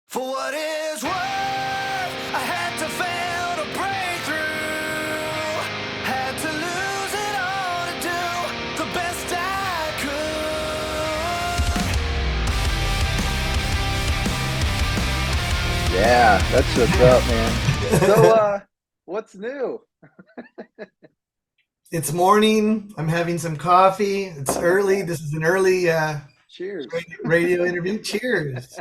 For what it's worth, I had to fail to break through. Had to lose it all to do the best I could. Yeah, that's what's up, man. So, what's new? It's morning. I'm having some coffee. It's early. This is an early Cheers. radio interview. Cheers.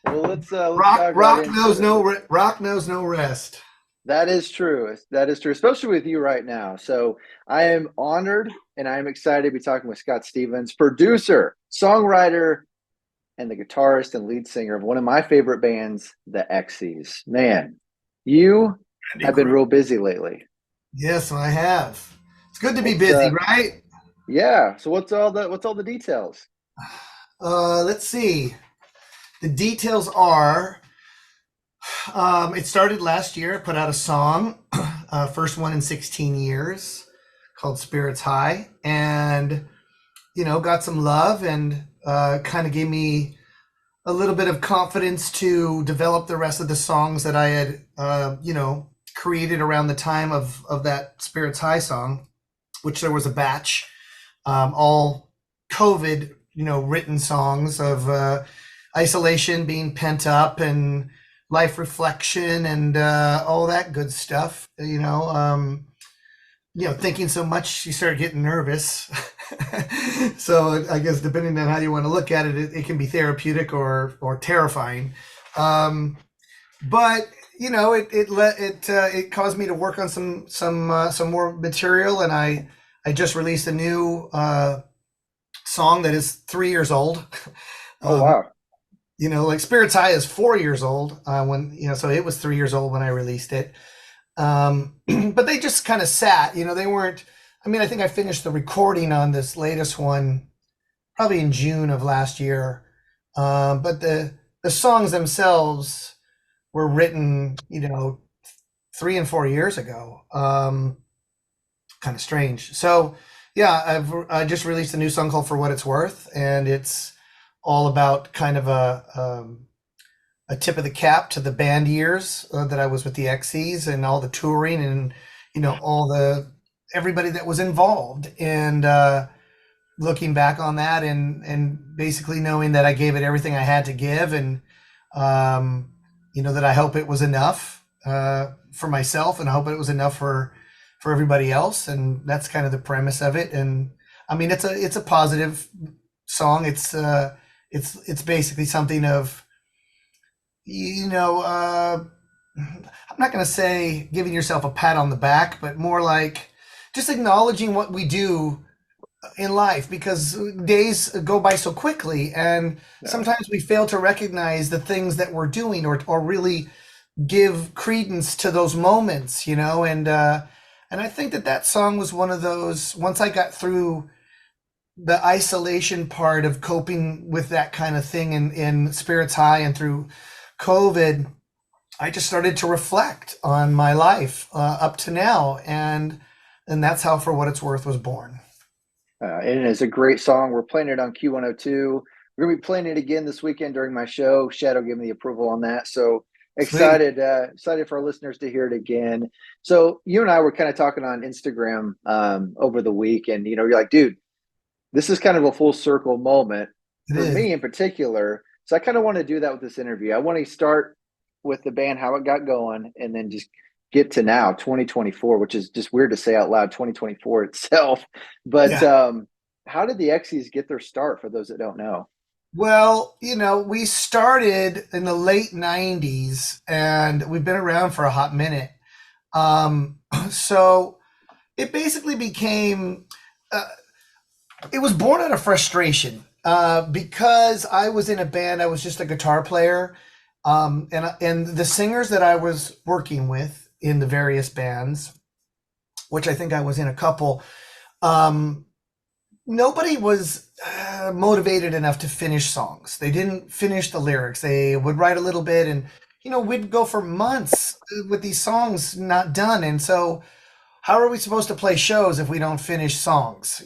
Well, let's Rock, dive right rock into knows it. no rock knows no rest. That is true. That is true, especially with you right now. So I am honored and I am excited to be talking with Scott Stevens, producer, songwriter, and the guitarist and lead singer of one of my favorite bands, the Exies. Man, you have been real busy lately. Yes, I have. It's good to be What's, busy, right? Yeah. So what's all the details? Let's see. The details are it started last year. I put out a song, first one in 16 years, called Spirits High, and got some love and kind of gave me a little bit of confidence to develop the rest of the songs that I had created around the time of that Spirits High song, which there was a batch, all COVID written songs of isolation, being pent up, and life reflection, and all that good stuff. Thinking so much, you start getting nervous. So I guess depending on how you want to look at it, it can be therapeutic or terrifying. But it caused me to work on some more material, and I just released a new song that is 3 years old. Oh, wow. Like Spirits High is 4 years old so it was 3 years old when I released it. But they just kind of sat, they weren't, I think I finished the recording on this latest one probably in June of last year. But the songs themselves were written, 3 and 4 years ago. Kind of strange. So yeah, I just released a new song called For What It's Worth, and it's all about kind of a tip of the cap to the band years that I was with the Exies and all the touring and everybody that was involved, and looking back on that and basically knowing that I gave it everything I had to give, and that I hope it was enough for myself, and I hope it was enough for everybody else, and that's kind of the premise of it. And it's a positive song. It's basically something of, I'm not going to say giving yourself a pat on the back, but more like just acknowledging what we do in life, because days go by so quickly, and sometimes we fail to recognize the things that we're doing, or really give credence to those moments, and I think that song was one of those. Once I got through the isolation part of coping with that kind of thing in Spirits High and through COVID, I just started to reflect on my life up to now, and that's how For What It's Worth was born. It is a great song. We're playing it on Q102. We're gonna be playing it again this weekend during my show. Shadow gave me the approval on that, so excited for our listeners to hear it again. So you and I were kind of talking on Instagram over the week, and you're like, dude, this is kind of a full circle moment for me in particular. So I kind of want to do that with this interview. I want to start with the band, how it got going, and then just get to now 2024, which is just weird to say out loud, 2024 itself. But how did the Exies get their start, for those that don't know? Well, we started in the late 90s, and we've been around for a hot minute. So it basically became, it was born out of frustration, because I was in a band. I was just a guitar player, and the singers that I was working with in the various bands, which I think I was in a couple, nobody was motivated enough to finish songs. They didn't finish the lyrics. They would write a little bit, and we'd go for months with these songs not done. And so how are we supposed to play shows if we don't finish songs?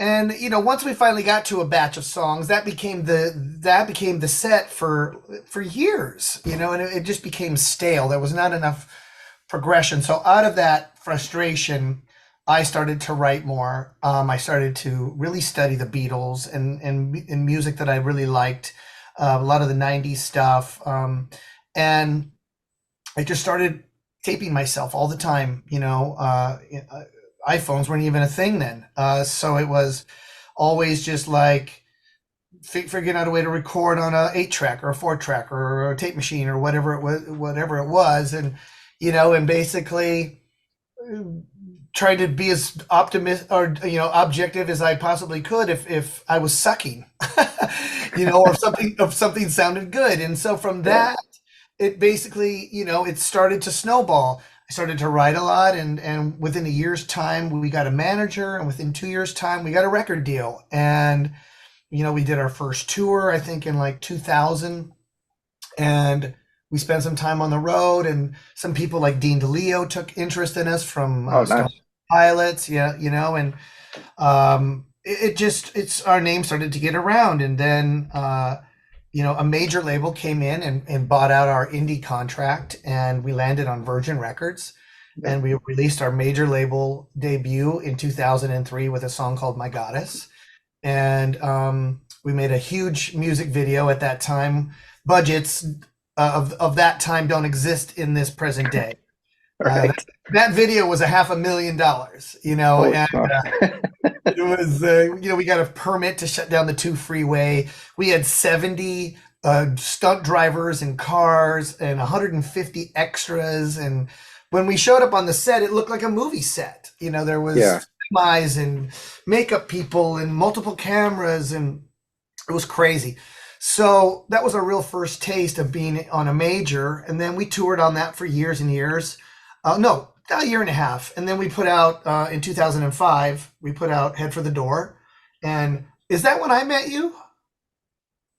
And once we finally got to a batch of songs, that became the set for years, and it just became stale. There was not enough progression. So out of that frustration, I started to write more. I started to really study the Beatles and music that I really liked, a lot of the '90s stuff, and I just started taping myself all the time. iPhones weren't even a thing then, so it was always just like figuring out a way to record on a 8-track or a 4-track or a tape machine or whatever it was, and basically trying to be as objective as I possibly could if I was sucking, or if something sounded good. And so from that, it basically, it started to snowball. I started to write a lot, and within a year's time, we got a manager, and within 2 years' time, we got a record deal. And we did our first tour, I think, in like 2000, and we spent some time on the road, and some people like Dean DeLeo took interest in us from Stone Pilots, and it's our name started to get around, and then a major label came in and bought out our indie contract, and we landed on Virgin Records, and we released our major label debut in 2003 with a song called My Goddess. And we made a huge music video at that time. Budgets of that time don't exist in this present day. Right. That video was $500,000, it was, we got a permit to shut down the 2 freeway. We had 70 stunt drivers and cars and 150 extras. And when we showed up on the set, it looked like a movie set. There was semis and makeup people and multiple cameras, and it was crazy. So that was our real first taste of being on a major. And then we toured on that for years and years. No, a year and a half. And then we put out, in 2005, we put out Head for the Door. And is that when I met you?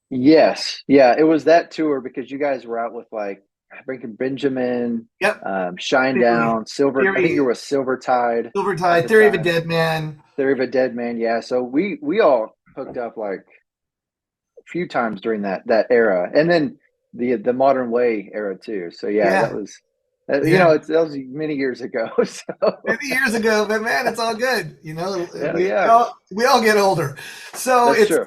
Yes. Yeah, it was that tour, because you guys were out with like Breaking Benjamin, Shinedown, I think you were Silvertide. Theory of a Dead Man. Theory of a Dead Man, yeah. So we all hooked up like a few times during that era. And then the Modern Way era too. So that was... that was many years ago. So. Many years ago, but man, it's all good. We all get older. So that's true.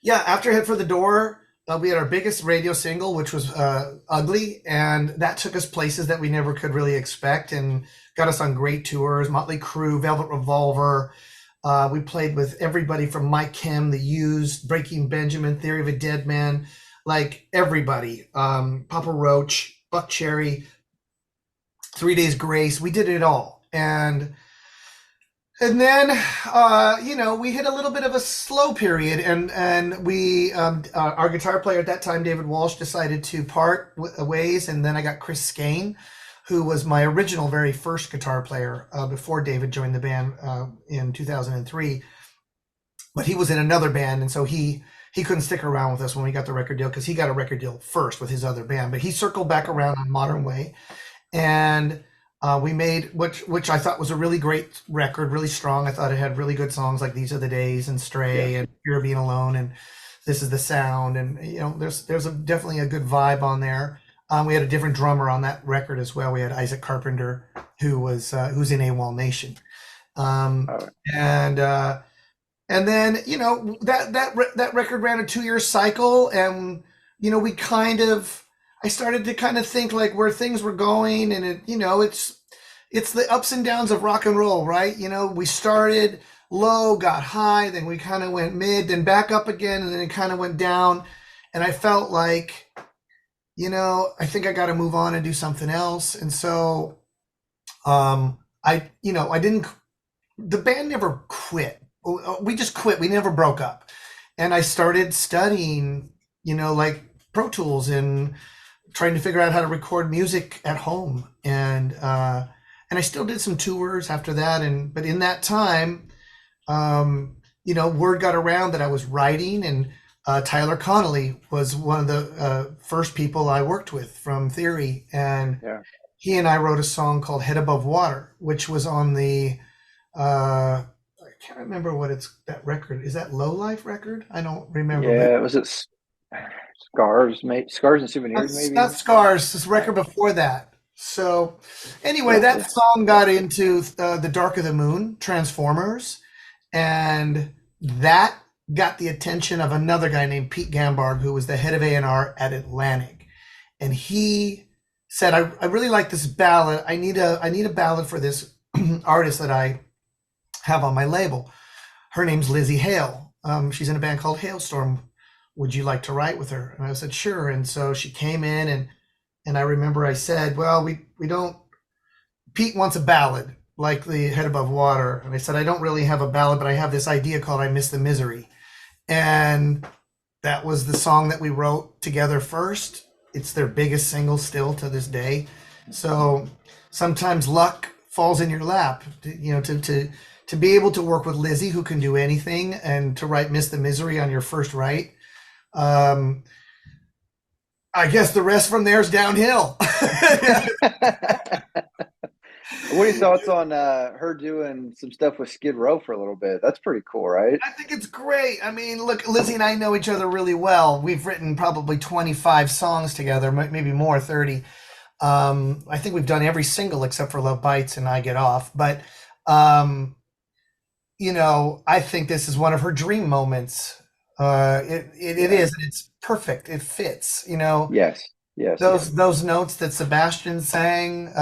After Head for the Door, we had our biggest radio single, which was Ugly. And that took us places that we never could really expect and got us on great tours. Motley Crue, Velvet Revolver. We played with everybody from Mike Kim, The Used, Breaking Benjamin, Theory of a Dead Man. Like everybody, Papa Roach, Buck Cherry, 3 Days Grace, we did it all. And then, we hit a little bit of a slow period, and we, our guitar player at that time, David Walsh, decided to part ways. And then I got Chris Skane, who was my original very first guitar player before David joined the band in 2003. But he was in another band, and so he couldn't stick around with us when we got the record deal, because he got a record deal first with his other band. But he circled back around on Modern Way, and we made which I thought was a really great record, really strong. I thought it had really good songs like These Are the Days and Stray and Fear of Being Alone and This Is the Sound, and there's definitely a good vibe on there. We had a different drummer on that record as well. We had Isaac Carpenter, who's in AWOL Nation, and then, that record ran a 2-year cycle, and, I started to kind of think like where things were going, and it's the ups and downs of rock and roll, right? We started low, got high, then we kind of went mid, then back up again, and then it kind of went down. And I felt like, I think I got to move on and do something else. And so, the band never quit. We just quit. We never broke up. And I started studying, like Pro Tools and trying to figure out how to record music at home. And I still did some tours after that. But in that time, word got around that I was writing, and Tyler Connolly was one of the first people I worked with from Theory. And he and I wrote a song called Head Above Water, which was on the I can't remember what that record is. That Low Life record? I don't remember, but Yeah, was it Scars, Scars and Souvenirs, it's maybe? not Scars. This record before that. So, anyway, Gotcha. that song got into the Dark of the Moon, Transformers, and that got the attention of another guy named Pete Gambarg, who was the head of A&R at Atlantic, and he said, I really like this ballad. I need a ballad for this artist that I have on my label. Her name's Lizzie Hale. She's in a band called Halestorm. Would you like to write with her? And I said, sure. And so she came in, and I remember I said, well, we don't, Pete wants a ballad like the Head Above Water. And I said, I don't really have a ballad, but I have this idea called I Miss the Misery. And that was the song that we wrote together first. It's their biggest single still to this day. So sometimes luck falls in your lap, to be able to work with Lizzie, who can do anything, and to write Miss the Misery on your first write. I guess the rest from there is downhill. What are your thoughts on her doing some stuff with Skid Row for a little bit? That's pretty cool, right? I think it's great. I mean, look, Lizzie and I know each other really well. We've written probably 25 songs together, maybe more, 30. I think we've done every single except for Love Bites and I Get Off. But, I think this is one of her dream moments. It is. And it's perfect. It fits, Yes. those notes that Sebastian sang,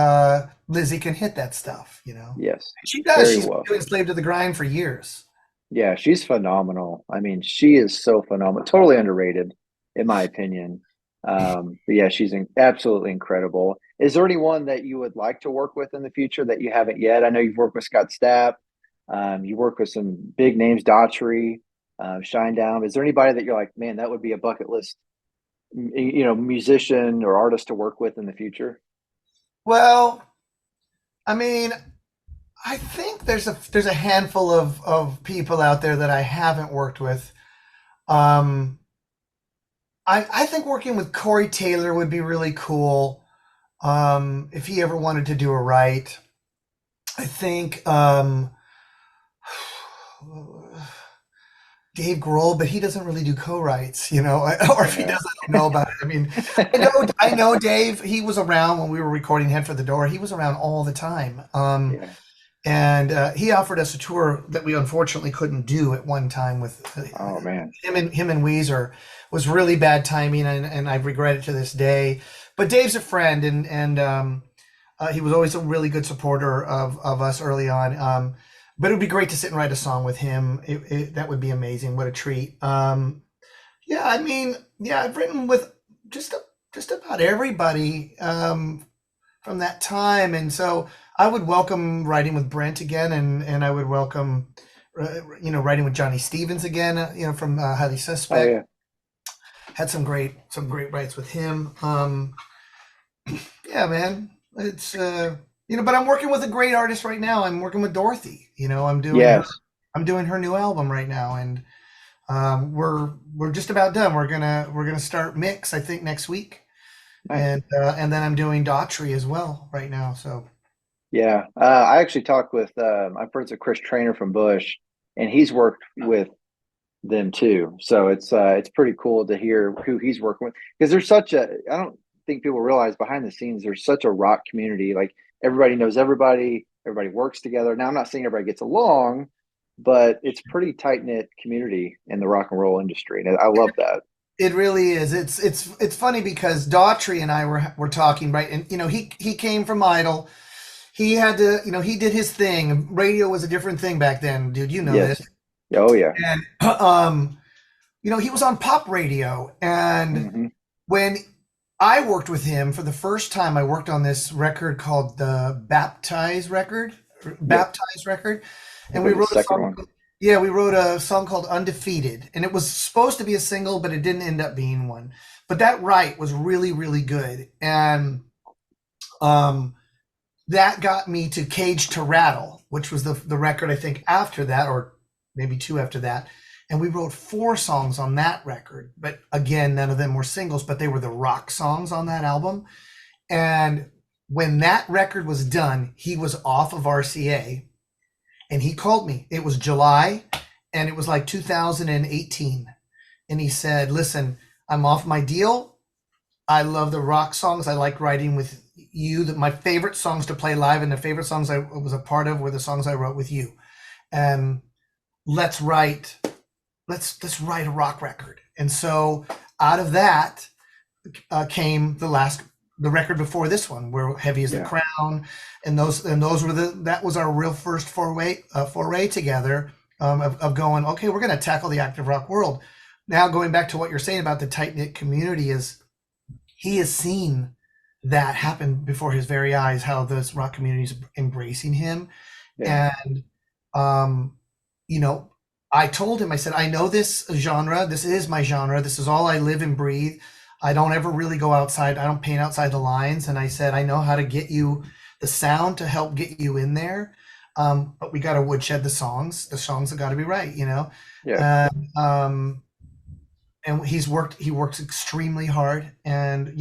Lizzie can hit that stuff, Yes. She does. Very She's well. been doing Slave to the Grind for years. Yeah, she's phenomenal. I mean, she is so phenomenal. Totally underrated, in my opinion. But yeah, she's absolutely incredible. Is there anyone that you would like to work with in the future that you haven't yet? I know you've worked with Scott Stapp. You work with some big names, Daughtry, Shinedown. Is there anybody that you're like, man, that would be a bucket list, musician or artist to work with in the future? Well, I mean, I think there's a handful of people out there that I haven't worked with. I think working with Corey Taylor would be really cool, if he ever wanted to do a write. I think Dave Grohl, but he doesn't really do co-writes, or if he does, I don't know about it. I mean, I know Dave. He was around when we were recording Head for the Door. He was around all the time. Yeah. And he offered us a tour that we unfortunately couldn't do at one time with Oh man. him and Weezer. Was really bad timing, and I regret it to this day. But Dave's a friend, and he was always a really good supporter of us early on. But it would be great to sit and write a song with him. That would be amazing. What a treat. Yeah, I mean, I've written with just about everybody from that time, and so I would welcome writing with Brent again, and I would welcome writing with Johnny Stevens again. From Highly Suspect. Oh yeah. Had some great writes with him. Yeah, man, it's but I'm working with a great artist right now. I'm working with Daughtry. I'm doing Yes. I'm doing her new album right now, and we're just about done. We're gonna start mix, I think, next week, Nice. and then I'm doing Daughtry as well right now. So Yeah. I actually talked with my friends with Chris Trainer from Bush, and he's worked with them too. So it's pretty cool to hear who he's working with, because there's I don't think people realize behind the scenes there's such a rock community. Like everybody knows everybody works together. Now I'm not saying everybody gets along, but it's pretty tight knit community in the rock and roll industry, and I love that. it really is. It's funny because Daughtry and I were talking, right, and he came from Idol. He had to, he did his thing. Radio was a different thing back then, dude. Yes. This. Oh yeah. And he was on pop radio, and Mm-hmm. when I worked with him for the first time, I worked on this record called the Baptized record, and we wrote a song. Yeah, we wrote a song called Undefeated, and it was supposed to be a single, but it didn't end up being one. But that write was really, really good, and that got me to Cage to Rattle, which was the record I think after that, or maybe two after that. And we wrote 4 songs on that record. But again, none of them were singles, but they were the rock songs on that album. And when that record was done, he was off of RCA. And he called me. It was July, and it was like 2018. And he said, listen, I'm off my deal. I love the rock songs. I like writing with you. That my favorite songs to play live and the favorite songs I was a part of were the songs I wrote with you. And let's write a rock record. And so out of that came the record before this one, where Heavy as the Crown, and those were that was our real first foray together, of going, okay, we're going to tackle the active rock world. Now going back to what you're saying about the tight knit community, is he has seen that happen before his very eyes, how this rock community is embracing him. And I told him, I said, I know this genre. This is my genre. This is all I live and breathe. I don't ever really go outside. I don't paint outside the lines. And I said, I know how to get you the sound to help get you in there. But we got to woodshed the songs. The songs have got to be right, And he works extremely hard. And,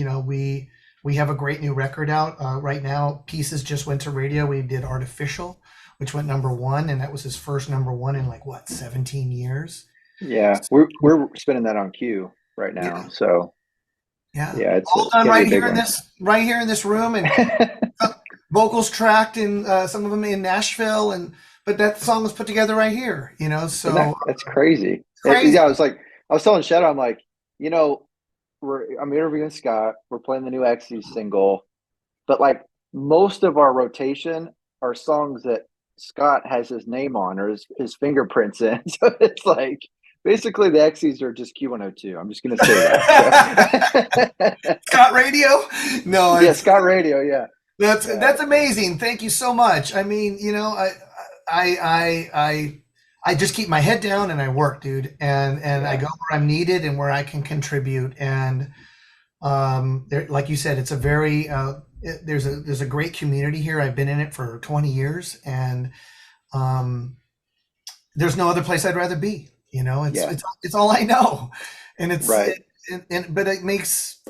we have a great new record out right now. Pieces just went to radio. We did Artificial, which went #1, and that was his first #1 in 17 years. Yeah, we're spinning that on cue right now. So it's all done right here in this room, and vocals tracked, and some of them in Nashville, but that song was put together right here. So that's crazy. I was telling Shadow, I'm like, I'm interviewing Scott. We're playing the new Exies single, but most of our rotation are songs that Scott has his name on or his fingerprints in. So it's basically the Exies are just Q102. I'm just going to say that. Scott Radio? No. Yeah, Scott Radio. Yeah. That's amazing. Thank you so much. I mean, I just keep my head down and I work, dude. And I go where I'm needed and where I can contribute. And like you said, it's a very there's a great community here. I've been in it for 20 years, and there's no other place I'd rather be. It's all I know, and it's right. But it makes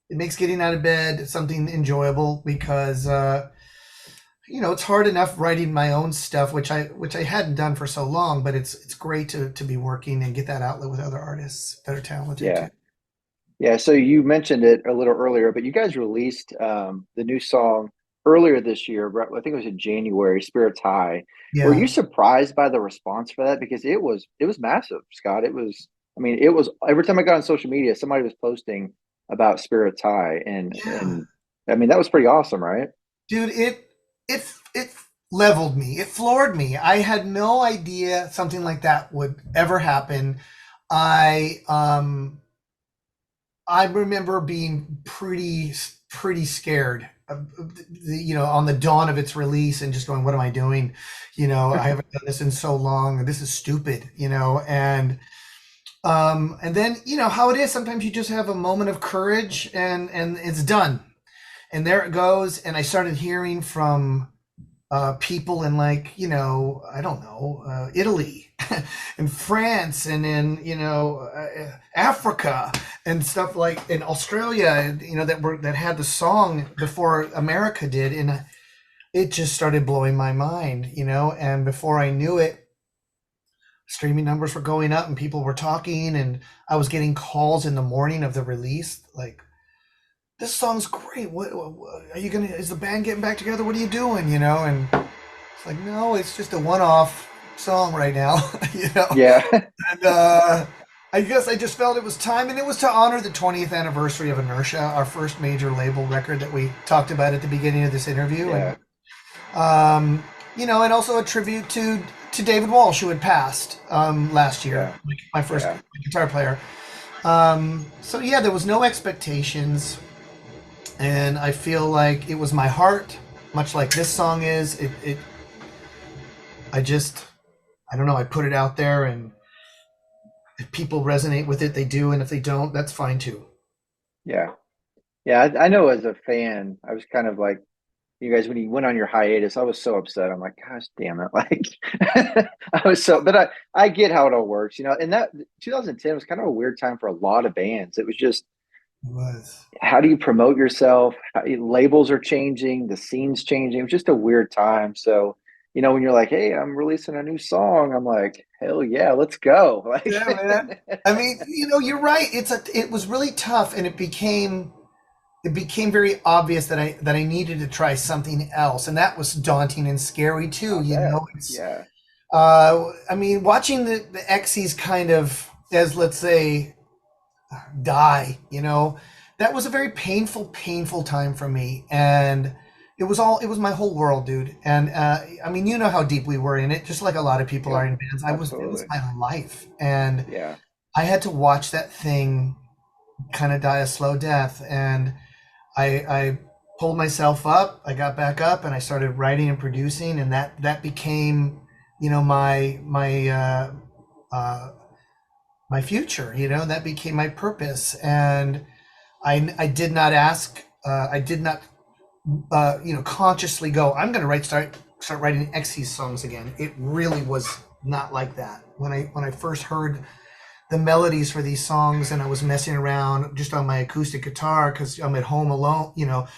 getting out of bed something enjoyable, because it's hard enough writing my own stuff, which I hadn't done for so long. But it's great to be working and get that outlet with other artists that are talented too. Yeah, so you mentioned it a little earlier, but you guys released the new song earlier this year. I think it was in January, Spirits High. Yeah. Were you surprised by the response for that? Because it was massive, Scott. It was every time I got on social media, somebody was posting about Spirits High, and that was pretty awesome, right? Dude, it leveled me. It floored me. I had no idea something like that would ever happen. I remember being pretty scared, on the dawn of its release, and just going, what am I doing? I haven't done this in so long. This is stupid, and then, how it is. Sometimes you just have a moment of courage, and it's done. And there it goes. And I started hearing from people in I don't know, Italy and France, and in Africa and stuff, in Australia, that had the song before America did, and it just started blowing my mind, and before I knew it, streaming numbers were going up and people were talking, and I was getting calls in the morning of the release this song's great. What are you gonna? Is the band getting back together? What are you doing? And it's no, it's just a one-off song right now. Yeah. And I guess I just felt it was time, and it was to honor the 20th anniversary of Inertia, our first major label record that we talked about at the beginning of this interview, and and also a tribute to David Walsh, who had passed last year, my first guitar player. So there was no expectations. And I feel like it was my heart, much like this song is. I don't know, I put it out there, and if people resonate with it, they do. And if they don't, that's fine too. Yeah. Yeah. I know, as a fan, I was kind of like you guys, when you went on your hiatus, I was so upset. I'm like, gosh, damn it. But I get how it all works, and that 2010 was kind of a weird time for a lot of bands. It was just, how do you promote yourself? Labels are changing, the scene's changing. It was just a weird time. So you know, when you're like, hey, I'm releasing a new song, I'm like, hell yeah, let's go. Like, Yeah, man. I mean, you're right. It was really tough, and it became very obvious that I needed to try something else, and that was daunting and scary too. I You bet. know, it's Yeah. I mean, watching the Exies kind of, as let's say, die. That was a very painful time for me, and it was my whole world, dude. And I mean, you know how deep we were in it, just like a lot of people are Yep. in bands. It was Absolutely. my life, and Yeah. I had to watch that thing kind of die a slow death, and I pulled myself up. I got back up, and I started writing and producing, and that became, uh, my future. That became my purpose, and I did not ask. I did not, consciously go, I'm going to start writing Exies songs again. It really was not like that. When I first heard the melodies for these songs, and I was messing around just on my acoustic guitar because I'm at home alone,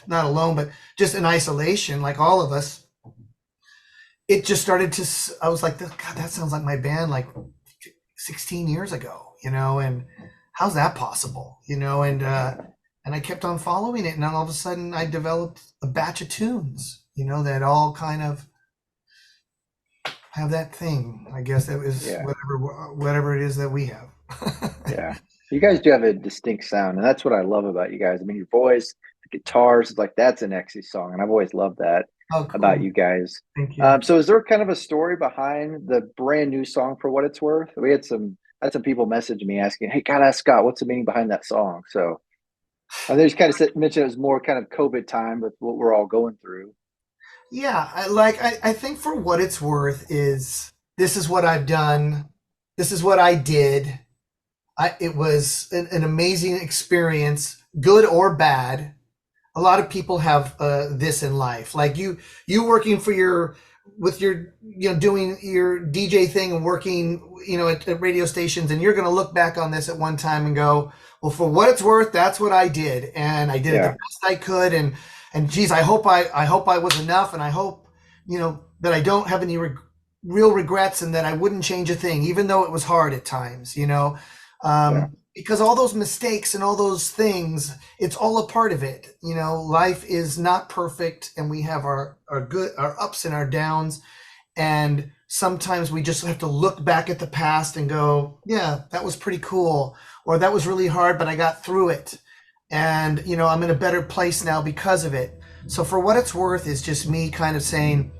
not alone, but just in isolation, like all of us. It just started to. I was like, God, that sounds like my band like 16 years ago, and how's that possible, and I kept on following it, and then all of a sudden I developed a batch of tunes, that all kind of have that thing. I guess that is Yeah. whatever it is that we have. Yeah. You guys do have a distinct sound, and that's what I love about you guys. I mean, your voice, the guitars, like that's an Exy song, and I've always loved that Oh, about cool. you guys. Thank you. So is there kind of a story behind the brand new song For What It's Worth? We had some people message me asking, "Hey, God, ask Scott, what's the meaning behind that song?" So they just kind of mentioned it was more kind of COVID time with what we're all going through. Yeah, I think For What It's Worth is, this is what I've done. This is what I did. It was an amazing experience, good or bad. A lot of people have this in life, like you working with your, doing your DJ thing and working, at radio stations, and you're going to look back on this at one time and go, well, for what it's worth, that's what I did, and I did it the Yeah. best I could, and geez, I hope I was enough, and I hope, that I don't have any real regrets, and that I wouldn't change a thing, even though it was hard at times, Yeah. because all those mistakes and all those things, it's all a part of it. Life is not perfect, and we have our ups and our downs. And sometimes we just have to look back at the past and go, yeah, that was pretty cool. Or that was really hard, but I got through it. And, I'm in a better place now because of it. So For What It's Worth is just me kind of saying,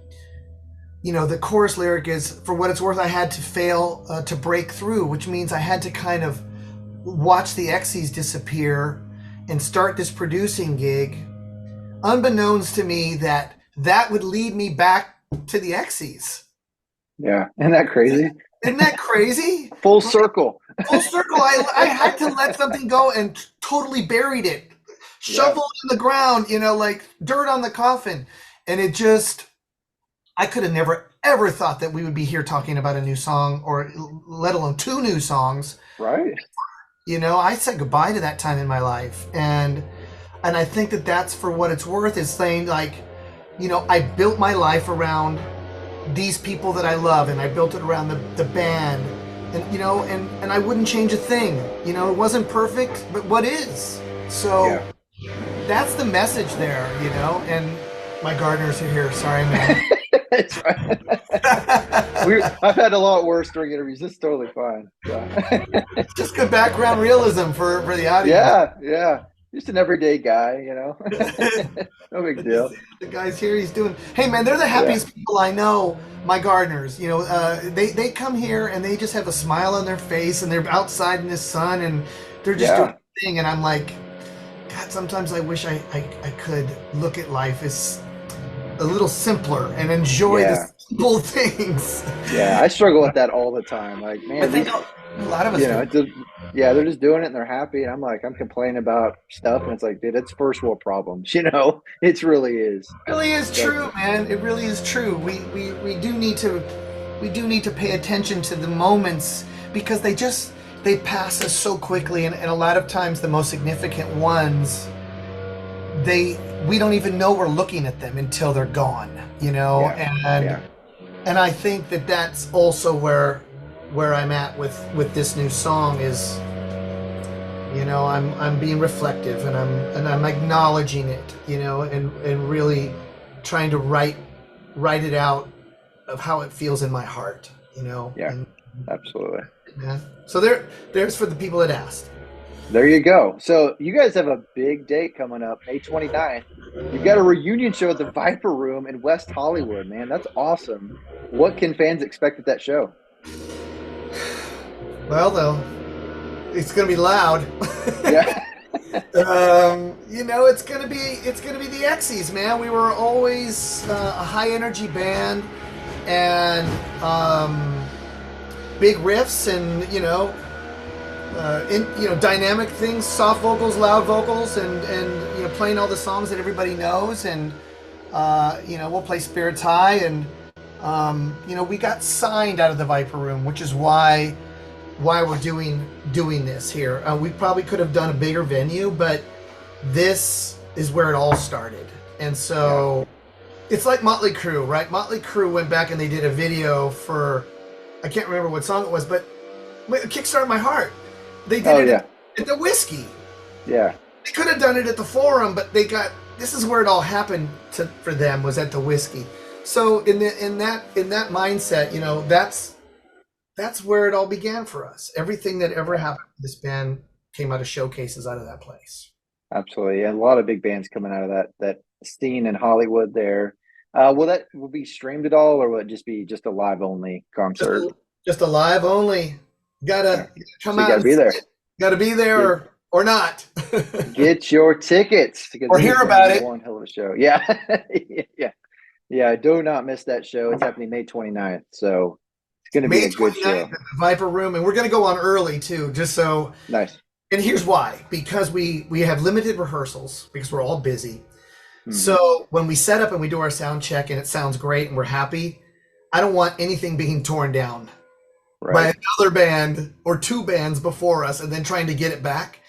the chorus lyric is, for what it's worth, I had to fail to break through, which means I had to kind of watch the Exies disappear and start this producing gig, unbeknownst to me that would lead me back to the Exies. Yeah. Isn't that crazy? Isn't that crazy? Full circle. Full circle. I had to let something go and totally buried it, shoveled in the ground, like dirt on the coffin. And it just, I could have never ever thought that we would be here talking about a new song, or let alone two new songs. Right. I said goodbye to that time in my life, and I think that's For What It's Worth, is saying, like, I built my life around these people that I love, and I built it around the band, and and I wouldn't change a thing. It wasn't perfect, but what is? So that's the message there, and my gardeners are here. Sorry, man. That's right. I've had a lot worse during interviews. This is totally fine. Yeah. Just good background realism for the audience. Yeah. Just an everyday guy, No big deal. The guy's here. He's doing. Hey, man, they're the happiest people I know. My gardeners, they come here and they just have a smile on their face, and they're outside in the sun, and they're just doing their thing. And I'm like, God, sometimes I wish I could look at life as a little simpler and enjoy the simple things. Yeah, I struggle with that all the time. Like, man, I think a lot of us they're just doing it and they're happy. And I'm like, I'm complaining about stuff, and it's like, dude, it's first world problems. It really is. It really is true, man. It really is true. We do need to pay attention to the moments, because they pass us so quickly, and a lot of times the most significant ones, we don't even know we're looking at them until they're gone, And I think that that's also where I'm at with this new song is, I'm being reflective, and I'm acknowledging it, and really trying to write it out of how it feels in my heart, Yeah, and absolutely. yeah. So there's for the people that asked. There you go. So you guys have a big date coming up, May 29th. You've got a reunion show at the Viper Room in West Hollywood, man. That's awesome. What can fans expect at that show? Well, though, it's gonna be loud. Yeah. It's gonna be the Exies, man. We were always a high energy band, and big riffs, and dynamic things, soft vocals, loud vocals, and playing all the songs that everybody knows, and we'll play Spirits High, and we got signed out of the Viper Room, which is why we're doing this here. We probably could have done a bigger venue, but this is where it all started. And so it's like Motley Crue, right? Motley Crue went back and they did a video for, I can't remember what song it was, but Kickstart My Heart. They did it at the Whiskey. Yeah. They could have done it at the Forum, but this is where it all happened for them, was at the Whiskey. So in that mindset, that's where it all began for us. Everything that ever happened to this band came out of showcases out of that place. Absolutely. Yeah, a lot of big bands coming out of that scene in Hollywood there. Will be streamed at all, or will it just be a live only concert? Just a live only. Gotta come out. Gotta be there. Gotta be there or not. Get your tickets. Or hear about it. One hell of a show. Yeah. Yeah. Do not miss that show. It's happening May 29th. So it's going to be a good show. At the Viper Room, and we're going to go on early too, just so. Nice. And here's why: because we have limited rehearsals because we're all busy. Mm-hmm. So when we set up and we do our sound check and it sounds great and we're happy, I don't want anything being torn down by another band or two bands before us and then trying to get it back.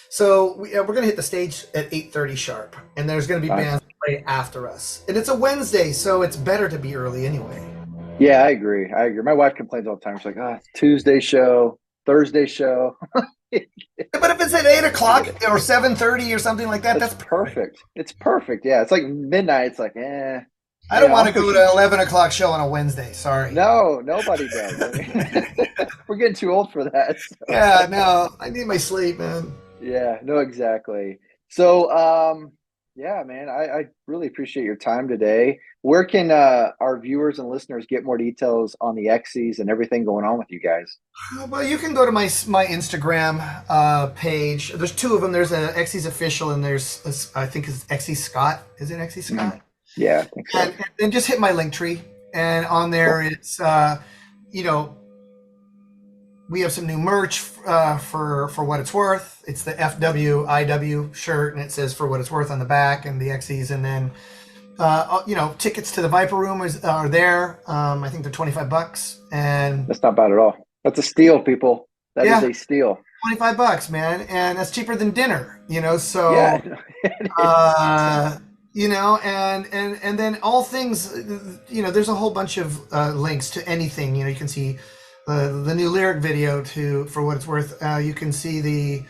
So we're going to hit the stage at 8:30 sharp, and there's going to be bands play after us. And it's a Wednesday, so it's better to be early anyway. Yeah, I agree. My wife complains all the time. She's like, Tuesday show, Thursday show. But if it's at 8 o'clock or 7:30 or something like that, that's perfect. It's perfect. Yeah, it's like midnight. It's like, I don't want to go to an 11 o'clock show on a Wednesday. Sorry. No, nobody does. We're getting too old for that. So. Yeah, no, I need my sleep, man. Yeah, no, exactly. So, man, I really appreciate your time today. Where can our viewers and listeners get more details on the Exies and everything going on with you guys? Well, you can go to my Instagram page. There's two of them. There's an Exies official, and there's I think it's Exies Scott. Is it Exies Scott? Mm-hmm. Yeah, I think so. And just hit my link tree, and on there it's we have some new merch for what it's worth. It's the FWIW shirt, and it says "For What It's Worth" on the back, and the Exies, and then tickets to the Viper Room are there. I think they're $25, and that's not bad at all. That's a steal, people. That is a steal. $25, man, and that's cheaper than dinner. So and then all things. There's a whole bunch of links to anything. You can see the new lyric video For What It's Worth. You can see the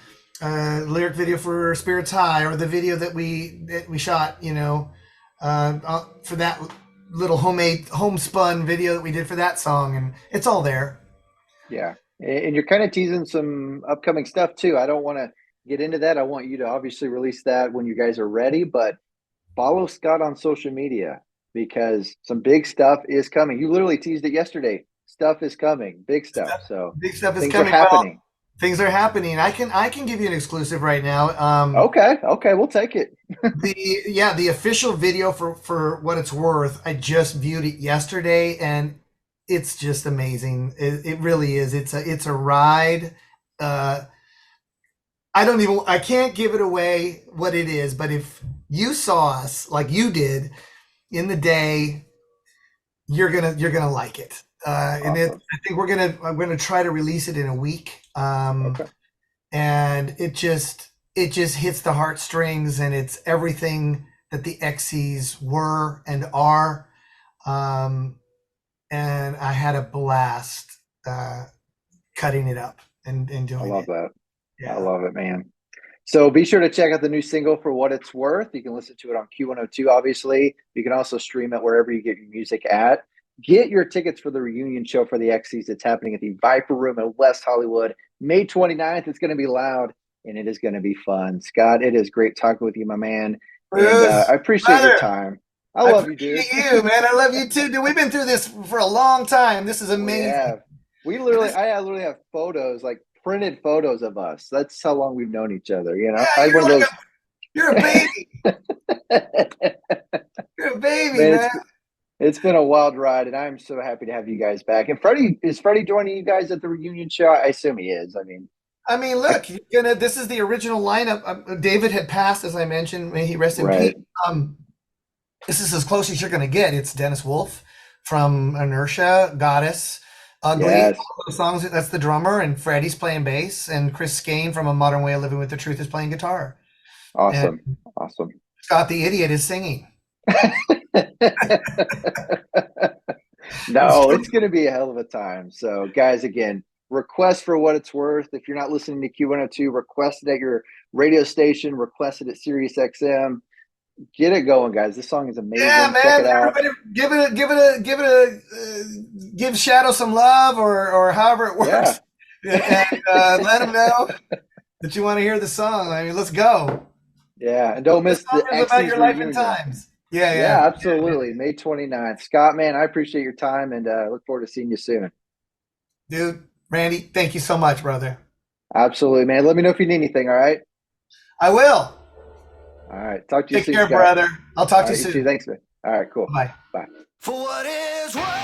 lyric video for Spirits High, or the video that we shot. For that little homespun video that we did for that song, and it's all there. Yeah, and you're kind of teasing some upcoming stuff too. I don't want to get into that. I want you to obviously release that when you guys are ready, but follow Scott on social media, because some big stuff is coming. You literally teased it yesterday. Stuff is coming, big stuff. So big stuff is things coming. Are happening. Things are happening. I can give you an exclusive right now. Okay, we'll take it. The official video for What It's Worth. I just viewed it yesterday, and it's just amazing. It really is. It's a ride. I can't give it away what it is, but if you saw us like you did in the day, you're gonna like it. Awesome. And I think I'm gonna try to release it in a week. And it just hits the heartstrings, and it's everything that the Exies were and are. and I had a blast cutting it up and I doing love it. that. Yeah. I love it, man. So be sure to check out the new single For What It's Worth. You can listen to it on Q102, obviously. You can also stream it wherever you get your music at. Get your tickets for the reunion show for the Exies. It's happening at the Viper Room in West Hollywood, May 29th. It's going to be loud, and it is going to be fun. Scott, it is great talking with you, my man. And Bruce, I appreciate your brother, time. I I love you, dude. appreciate you, man. I love you too, dude. We've been through this for a long time. This is We amazing. have. And I literally have photos, like printed photos of us. That's how long we've known each other. You know, yeah, I had one of those. you're a baby. You're a baby, Man, man. it's been a wild ride, and I'm so happy to have you guys back. And Freddie, is Freddie joining you guys at the reunion show? I assume he is. I mean, look, this is the original lineup. David had passed, as I mentioned. May he rest in Right. peace. This is as close as you're going to get. It's Dennis Wolf from Inertia, Goddess, Ugly. Yes. All those songs. That's the drummer, and Freddie's playing bass, and Chris Skane from A Modern Way of Living with the Truth is playing guitar. Awesome. And Awesome. Scott the Idiot is singing. No, it's going to be a hell of a time. So, guys, again, request For What It's Worth. If you're not listening to Q102, request it at your radio station, request it at Sirius XM. Get it going, guys. This song is amazing. Yeah, man. Check it out. Everybody give Shadow some love or however it works. Yeah. And let them know that you want to hear the song. I mean, let's go. Yeah, and don't miss the Song is about Exies your life reunion. and times. Yeah, Yeah, absolutely. May 29th. Scott, man, I appreciate your time and look forward to seeing you soon. Dude, Randy, thank you so much, brother. Absolutely, man. Let me know if you need anything, all right? I will. All right. Talk to you Take soon, care, Scott. brother. I'll talk to you You soon. too. Thanks, man. All right, cool. Bye. Bye. For what is worth.